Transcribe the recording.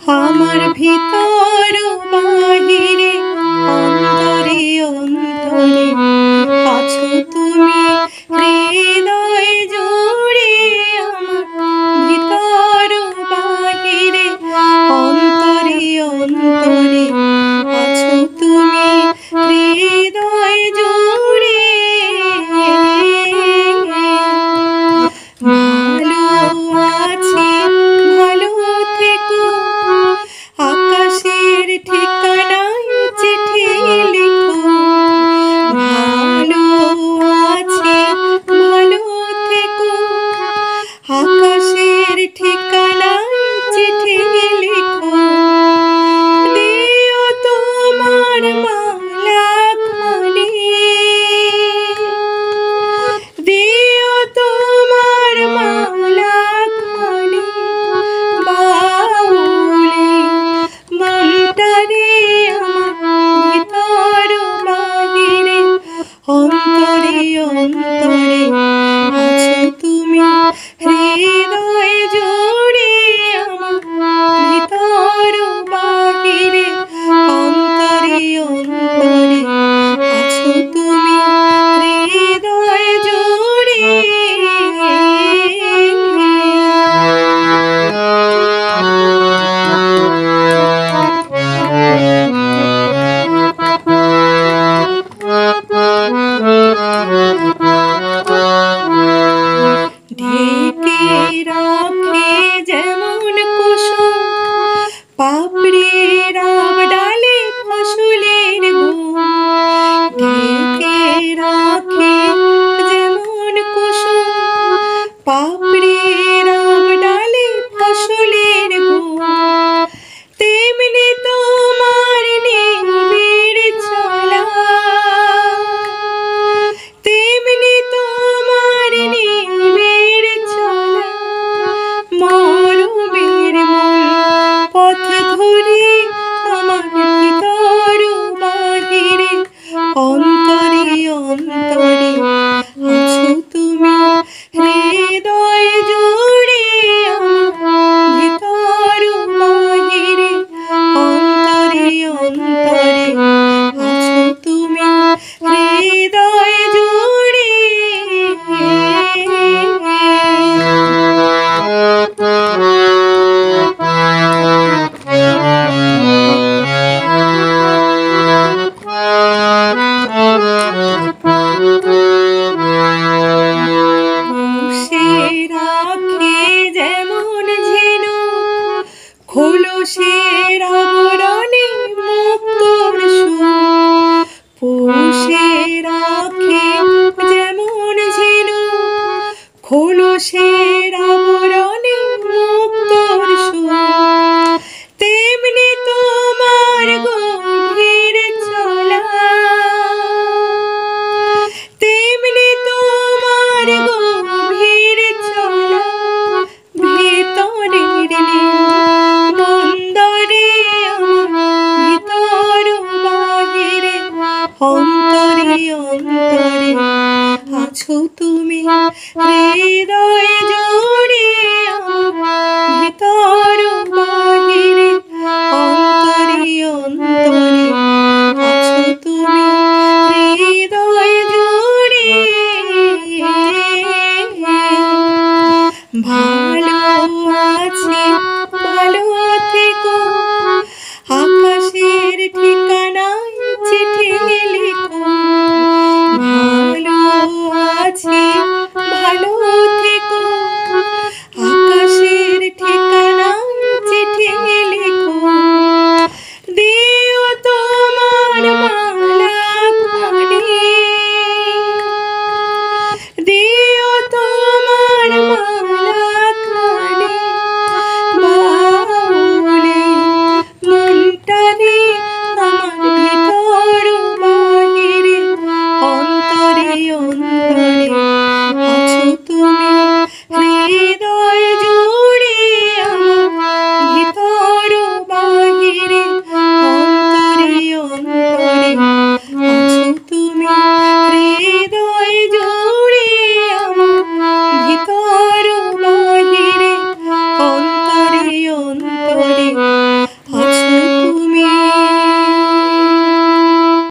আমার ভিতর বাহিরে অন্তরে অন্তরে আছো তুমি হৃদয় জুড়ে। আমার ভিতর বাহিরে অন্তরে অন্তরে আছো তুমি হৃদয় জুড়ে। ভালো আছি ভালো থেকো, আকাশের ঠিকানায় চিঠি লিখো। ভালো আছি ভালো থেকো, আকাশের ঠিকানায় চিঠি লিখো। দিও তোমার মালা খানি, দিও তোমার মালা খানি বাউলে মনটারে। আমার ভিতর বাহিরে অন্তরে অন্তরে আছো তুমি হৃদয় জুড়ে। আমার ভিতর বাহিরে অন্তরে অন্তরে আছো তুমি হৃদয় জুড়ে। ঢেকে রাখে যেমন কুসুম পাপড়ির আব ডালে ফসলের গুম। ঢেকে রাখে যেমন কুসুম পাপড়ির আব ডালে ফসলের গুম। তেমনি তোমার নিবিড় চলা, তেমনি তোমার নিবিড় চলা। মরমের মূল পথ ধরে আমার ভিতর বাহিরে অন্তরে অন্তরে আছো তুমি হৃদয় জুড়ে। আমার ভিতর বাহিরে অন্তরে অন্তরে আছো তুমি হৃদয় জুড়ে। পুষে রাখে যেমন ঝিনুক খোলসের আবরণে মুক্তোর সুর। পুষে